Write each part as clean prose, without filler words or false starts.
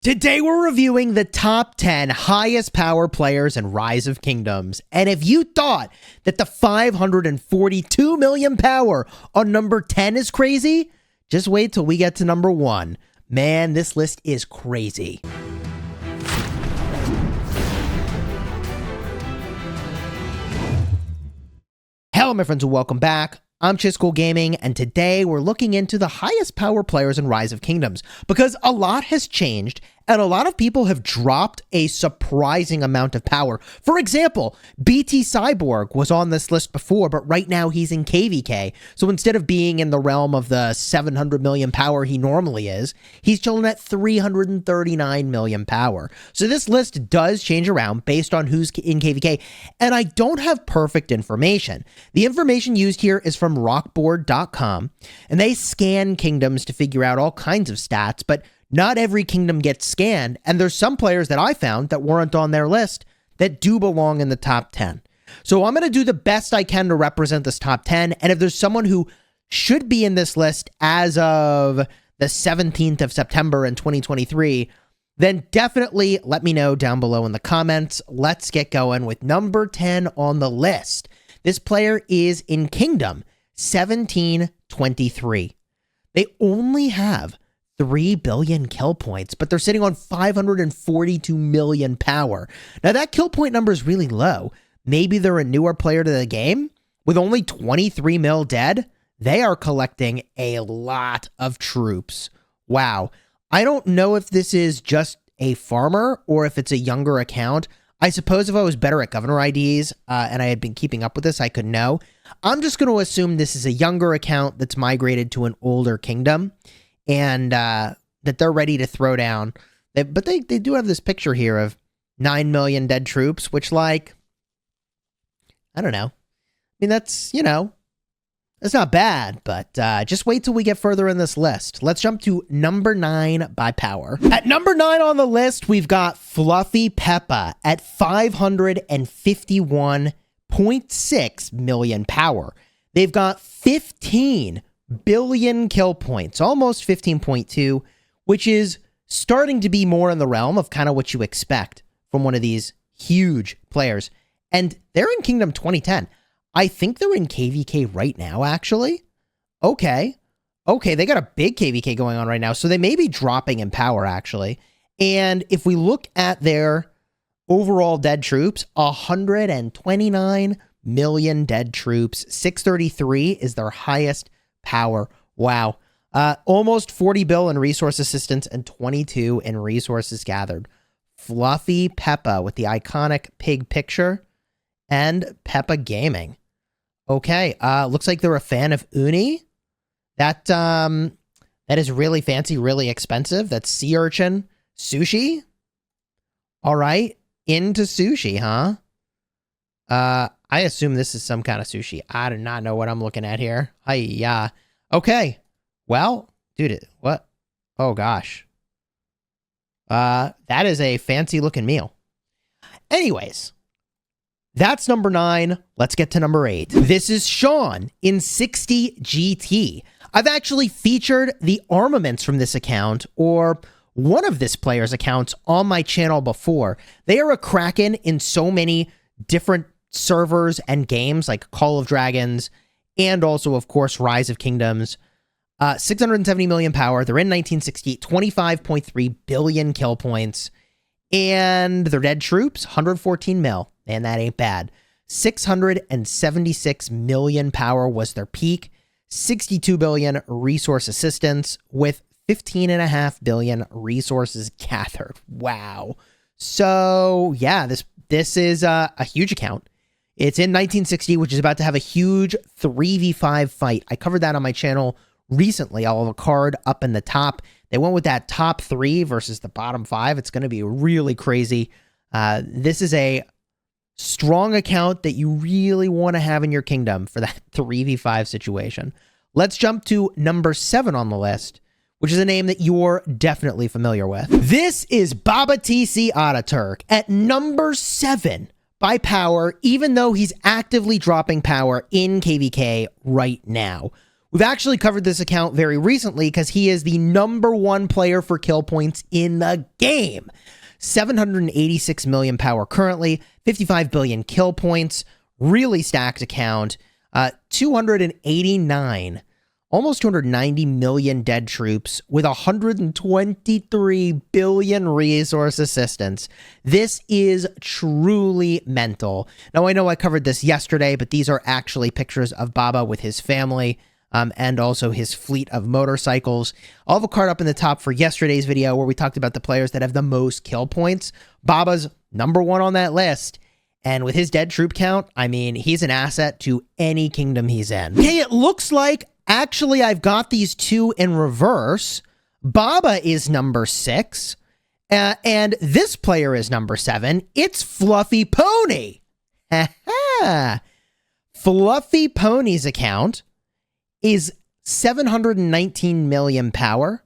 Today we're reviewing the top 10 highest power players in Rise of Kingdoms. And if you thought that the 542 million power on number 10 is crazy, just wait till we get to number 1. Man, this list is crazy. Hello my friends and welcome back. I'm Chisgule Gaming, and today we're looking into the highest power players in Rise of Kingdoms, because a lot has changed, and a lot of people have dropped a surprising amount of power. For example, BT Cyborg was on this list before, but right now he's in KVK, so instead of being in the realm of the 700 million power he normally is, he's chilling at 339 million power. So this list does change around based on who's in KVK, and I don't have perfect information. The information used here is from rockboard.com, and they scan kingdoms to figure out all kinds of stats, but not every kingdom gets scanned, and there's some players that I found that weren't on their list that do belong in the top 10. So I'm going to do the best I can to represent this top 10, and if there's someone who should be in this list as of the 17th of September in 2023, then definitely let me know down below in the comments. Let's get going with number 10 on the list. This player is in Kingdom 1723. They only have 3 billion kill points, but they're sitting on 542 million power. Now that kill point number is really low. Maybe they're a newer player to the game. With only 23 mil dead, they are collecting a lot of troops. Wow. I don't know if this is just a farmer or if it's a younger account. I suppose if I was better at governor IDs and I had been keeping up with this, I could know. I'm just going to assume this is a younger account that's migrated to an older kingdom and that they're ready to throw down. But they do have this picture here of 9 million dead troops, which, like, I don't know. I mean, that's, you know, that's not bad, but just wait till we get further in this list. Let's jump to number 9 by power. At number 9 on the list, we've got Fluffy Peppa at 551.6 million power. They've got 15 billion kill points, almost 15.2, which is starting to be more in the realm of kind of what you expect from one of these huge players. And they're in Kingdom 2010. I think they're in KVK right now, actually. Okay, they got a big KVK going on right now, so they may be dropping in power, actually. And if we look at their overall dead troops, 129 million dead troops. 633 is their highest power. Wow. Almost 40 bill in resource assistance and 22 in resources gathered. Fluffy Peppa with the iconic pig picture and Peppa Gaming. Okay, looks like they're a fan of uni. That is really fancy, really expensive. That's sea urchin sushi. All right, into sushi, huh? I assume this is some kind of sushi. I do not know what I'm looking at here. Hi-ya. Okay, well, dude, what? Oh gosh. That is a fancy looking meal. Anyways. That's number 9. Let's get to number 8. This is Sean in 60 GT. I've actually featured the armaments from this account, or one of this player's accounts, on my channel before. They are a kraken in so many different servers and games like Call of Dragons and also, of course, Rise of Kingdoms. 670 million power. They're in 1960, 25.3 billion kill points. And their dead troops, 114 mil. And that ain't bad. 676 million power was their peak. 62 billion resource assistance with 15.5 billion resources gathered. Wow. So yeah, this is a huge account. It's in 1960, which is about to have a huge 3v5 fight. I covered that on my channel recently. I'll have a card up in the top. They went with that top 3 versus the bottom 5. It's going to be really crazy. This is a strong account that you really want to have in your kingdom for that 3v5 situation. Let's jump to number 7 on the list, which is a name that you're definitely familiar with. This is Baba TC Ataturk at number 7 by power, even though he's actively dropping power in KVK right now. We've actually covered this account very recently because he is the #1 player for kill points in the game. 786 million power currently, 55 billion kill points, really stacked account, 289, almost 290 million dead troops with 123 billion resource assistance. This is truly mental. Now, I know I covered this yesterday, but these are actually pictures of Baba with his family. And also his fleet of motorcycles. I'll have a card up in the top for yesterday's video where we talked about the players that have the most kill points. Baba's #1 on that list. And with his dead troop count, I mean, he's an asset to any kingdom he's in. Hey, it looks like, actually, I've got these two in reverse. Baba is #6. And this player is #7. It's Fluffy Pony. Fluffy Pony's account is 719 million power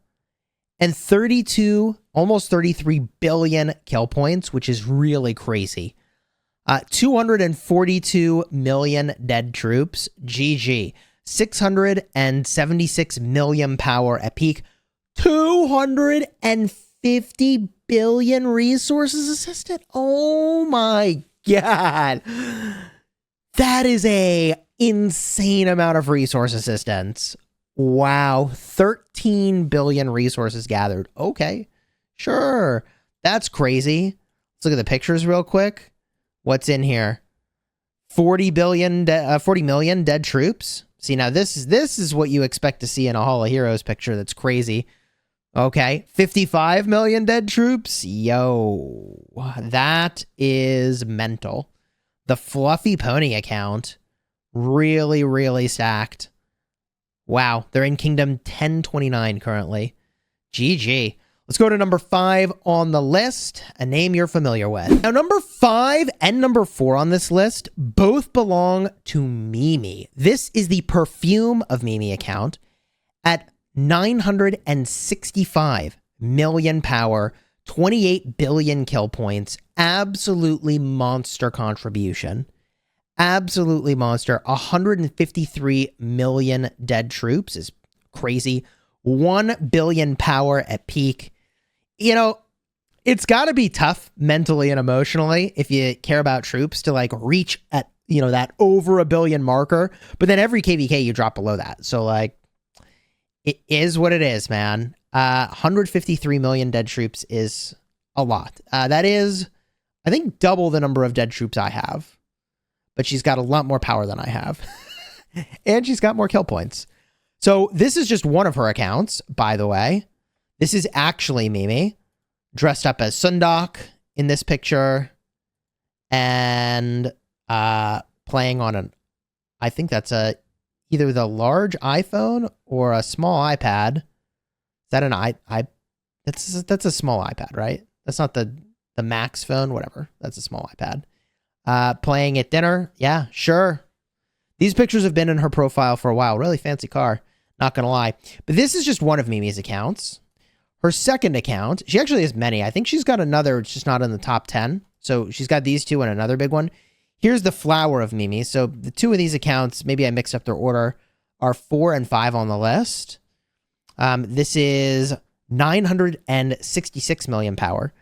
and 32, almost 33 billion kill points, which is really crazy. 242 million dead troops, GG. 676 million power at peak. 250 billion resources assisted. Oh my God. That is a insane amount of resource assistance. Wow. 13 billion resources gathered. Okay. Sure. That's crazy. Let's look at the pictures real quick. What's in here? 40 million dead troops. See, now this is what you expect to see in a Hall of Heroes picture. That's crazy. Okay. 55 million dead troops. Yo. That is mental. The Fluffy Pony account, really, really stacked. Wow, they're in Kingdom 1029 currently. GG. Let's go to #5 on the list, a name you're familiar with. Now, #5 and #4 on this list both belong to Mimi. This is the Perfume of Mimi account at 965 million power, 28 billion kill points. Absolutely monster contribution. Absolutely monster. 153 million dead troops is crazy. 1 billion power at peak. You know, it's got to be tough mentally and emotionally if you care about troops to like reach at, you know, that over a billion marker. But then every KVK you drop below that. So like, it is what it is, man. 153 million dead troops is a lot. That is, I think, double the number of dead troops I have. But she's got a lot more power than I have. And she's got more kill points. So this is just one of her accounts, by the way. This is actually Mimi, dressed up as Sundok in this picture. And playing on an, I think that's either the large iPhone or a small iPad. Is that an that's a small iPad, right? That's not the Max phone, whatever. That's a small iPad. Playing at dinner. Yeah, sure. These pictures have been in her profile for a while. Really fancy car. Not going to lie. But this is just one of Mimi's accounts. Her second account, she actually has many. I think she's got another, it's just not in the top 10. So she's got these two and another big one. Here's the flower of Mimi. So the two of these accounts, maybe I mixed up their order, are 4 and 5 on the list. This is 966 million power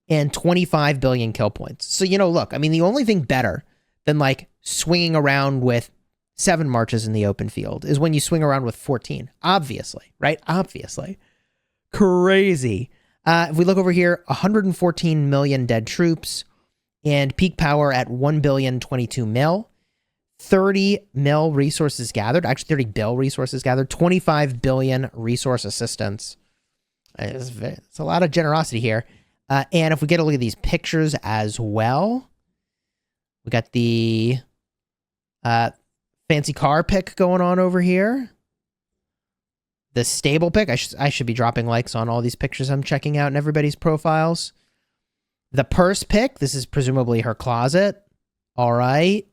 and 25 billion kill points. So, you know, look, I mean, the only thing better than like swinging around with 7 marches in the open field is when you swing around with 14. Obviously, right? Obviously. Crazy. If we look over here, 114 million dead troops and peak power at 1,022 mil. 30 mil resources gathered. Actually, 30 bill resources gathered. 25 billion resource assistance. It's a lot of generosity here. And if we get a look at these pictures as well, we got the fancy car pick going on over here. The stable pick. I should be dropping likes on all these pictures I'm checking out in everybody's profiles. The purse pick. This is presumably her closet. All right.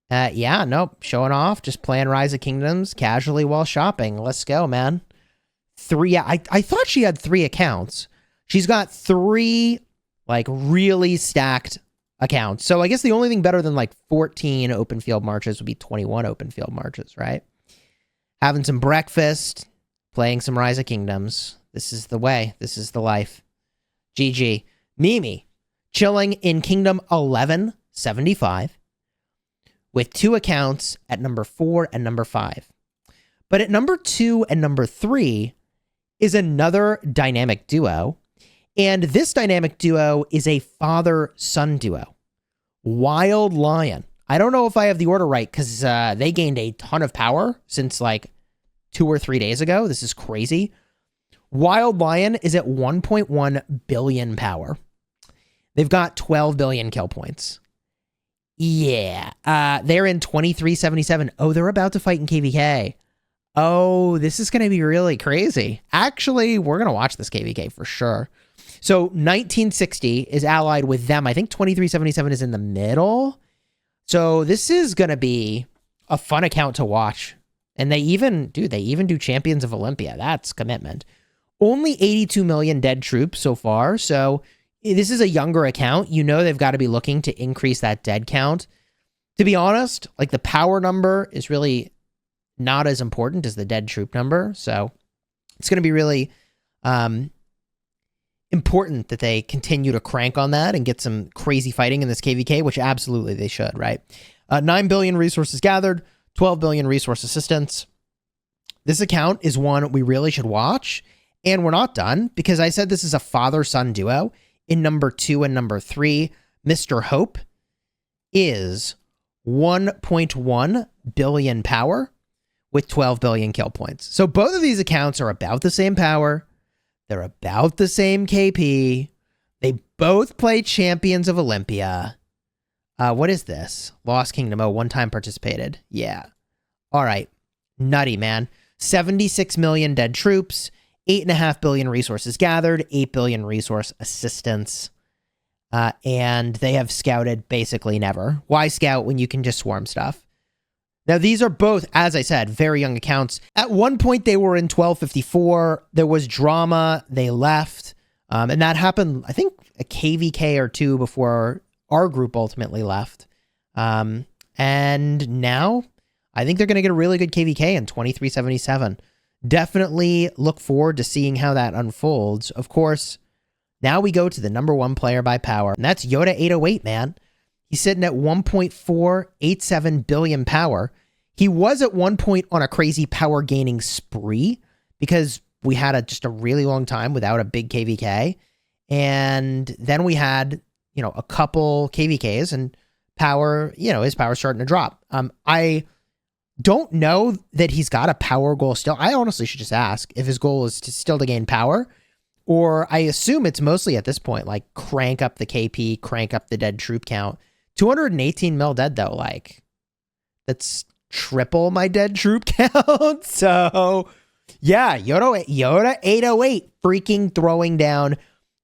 Yeah, nope. Showing off. Just playing Rise of Kingdoms casually while shopping. Let's go, man. 3. I thought she had 3 accounts. She's got 3, like, really stacked accounts. So I guess the only thing better than, like, 14 open field marches would be 21 open field marches, right? having some breakfast, playing some Rise of Kingdoms. This is the way. This is the life. GG. Mimi, chilling in Kingdom 1175 with 2 accounts at number 4 and number 5. But at number 2 and number 3 is another dynamic duo. And this dynamic duo is a father-son duo. Wild Lion. I don't know if I have the order right because they gained a ton of power since like 2 or 3 days ago. This is crazy. Wild Lion is at 1.1 billion power. They've got 12 billion kill points. Yeah. They're in 2377. Oh, they're about to fight in KVK. Oh, this is going to be really crazy. Actually, we're going to watch this KVK for sure. So 1960 is allied with them. I think 2377 is in the middle. So this is going to be a fun account to watch. And they even do Champions of Olympia. That's commitment. Only 82 million dead troops so far. So this is a younger account. You know they've got to be looking to increase that dead count. To be honest, like the power number is really not as important as the dead troop number. So it's going to be really important that they continue to crank on that and get some crazy fighting in this KVK, which absolutely they should, right? 9 billion resources gathered, 12 billion resource assistance. This account is one we really should watch. And we're not done because I said this is a father-son duo. In number 2 and number 3, Mr. Hope is 1.1 billion power with 12 billion kill points. So both of these accounts are about the same power. They're about the same KP. They both play Champions of Olympia. What is this? Lost Kingdom. Oh, one time participated. Yeah. All right. Nutty, man. 76 million dead troops. 8.5 billion resources gathered, 8 billion resource assistance, and they have scouted basically never. Why scout when you can just swarm stuff? Now, these are both, as I said, very young accounts. At one point, they were in 1254. There was drama. They left, and that happened, I think, a KVK or 2 before our group ultimately left. And now, I think they're going to get a really good KVK in 2377. Definitely look forward to seeing how that unfolds. Of course, now we go to the number 1 player by power, and that's Yoda 808, man. He's sitting at 1.487 billion power. He was at one point on a crazy power gaining spree because we had just a really long time without a big KVK. And then we had, a couple KVKs and power, his power starting to drop. I don't know that he's got a power goal still. I honestly should just ask if his goal is still to gain power, or I assume it's mostly at this point, like crank up the KP, crank up the dead troop count. 218 mil dead though, like that's triple my dead troop count. So yeah, Yoda 808 freaking throwing down.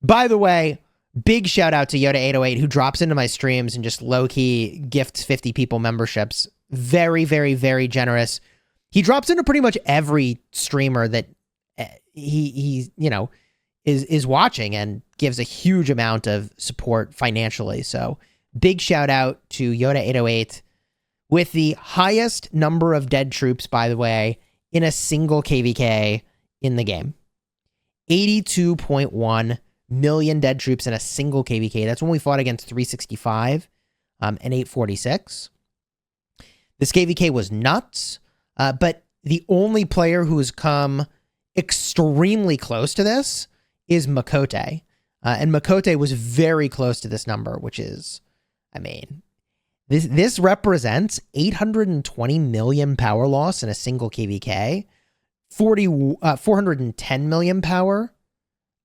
By the way, big shout out to Yoda 808 who drops into my streams and just low key gifts 50 people memberships. Very, very, very generous. He drops into pretty much every streamer that he is watching and gives a huge amount of support financially. So big shout out to Yoda 808 with the highest number of dead troops, by the way, in a single KVK in the game. 82.1 million dead troops in a single KVK. That's when we fought against 365 and 846. This KVK was nuts, but the only player who has come extremely close to this is Migrate. And Migrate was very close to this number, which is, this represents 820 million power loss in a single KVK. 410 million power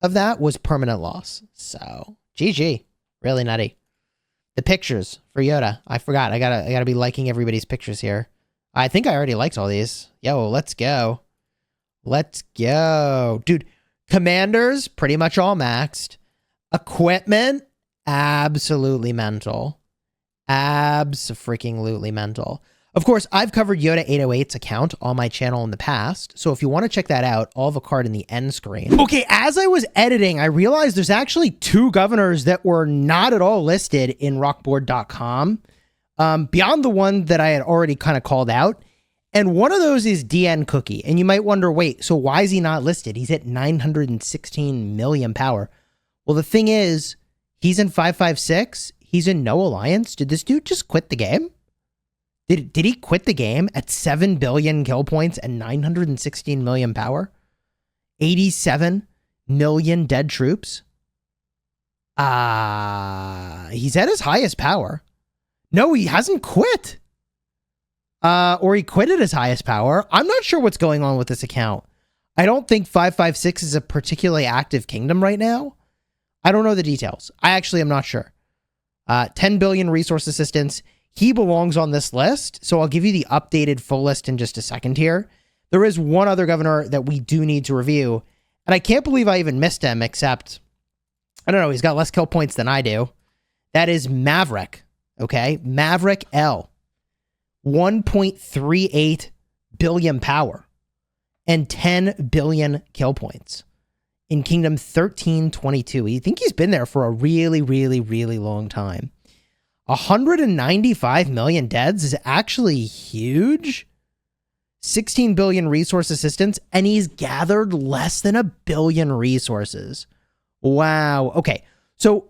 of that was permanent loss. So, GG. Really nutty. The pictures for Yoda. I forgot. I gotta be liking everybody's pictures here. I think I already liked all these. Yo, let's go. Let's go. Dude, commanders, pretty much all maxed. Equipment, absolutely mental. Abso-freaking-lutely mental. Of course, I've covered Yoda 808's account on my channel in the past, so if you want to check that out, I'll have a card in the end screen. Okay, as I was editing, I realized there's actually 2 governors that were not at all listed in rockboard.com, beyond the one that I had already kind of called out, And one of those is DN Cookie. And you might wonder, wait, so why is he not listed? He's at 916 million power. Well, the thing is, he's in 556. He's in no alliance. Did this dude just quit the game? Did he quit the game at 7 billion kill points and 916 million power? 87 million dead troops? He's at his highest power. No, he hasn't quit. Or he quit at his highest power. I'm not sure what's going on with this account. I don't think 556 is a particularly active kingdom right now. I don't know the details. I actually am not sure. 10 billion resource assistance. He belongs on this list. So I'll give you the updated full list in just a second here. There is one other governor that we do need to review. And I can't believe I even missed him, except, I don't know, he's got less kill points than I do. That is Maverick. Okay. Maverick L. 1.38 billion power and 10 billion kill points in Kingdom 1322. You think he's been there for a really, really, really long time. 195 million deads is actually huge. 16 billion resource assistance, and he's gathered less than 1 billion resources. Wow. Okay. So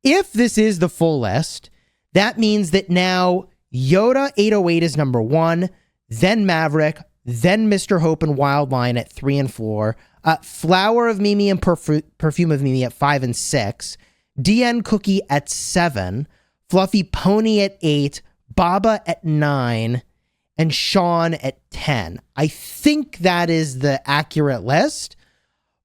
if this is the full list, that means that now Yoda 808 is number 1, then Maverick, then Mr. Hope and Wildline at 3 and 4, Flower of Mimi and Perfume of Mimi at 5 and 6, DN Cookie at 7, Fluffy Pony at 8, Baba at 9, and Sean at 10. I think that is the accurate list,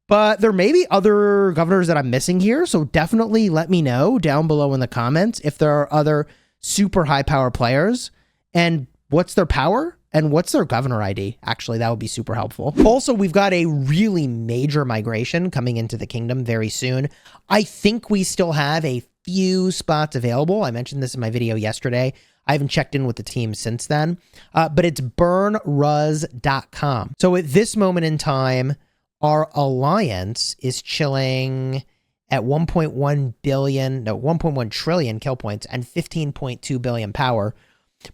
but there may be other governors that I'm missing here, so definitely let me know down below in the comments if there are other super high power players and what's their power and what's their governor ID. Actually, that would be super helpful. Also, we've got a really major migration coming into the kingdom very soon. I think we still have a few spots available. I mentioned this in my video yesterday. I haven't checked in with the team since then, but it's burnruz.com. So at this moment in time, our alliance is chilling at 1.1 trillion kill points and 15.2 billion power.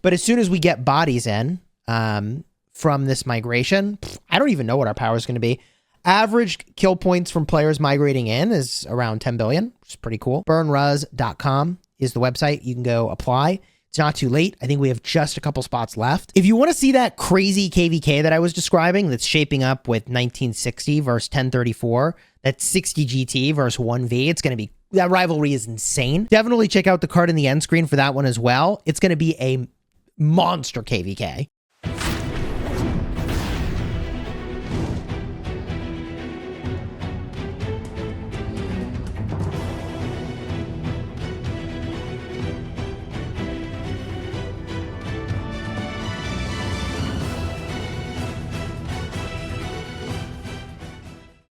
But as soon as we get bodies in from this migration, I don't even know what our power is going to be. Average kill points from players migrating in is around 10 billion, which is pretty cool. Burnruz.com is the website. You can go apply. It's not too late. I think we have just a couple spots left. If you want to see that crazy KVK that I was describing that's shaping up with 1960 versus 1034, that's 60 GT versus 1V, it's going to be, that rivalry is insane. Definitely check out the card in the end screen for that one as well. It's going to be a monster KVK.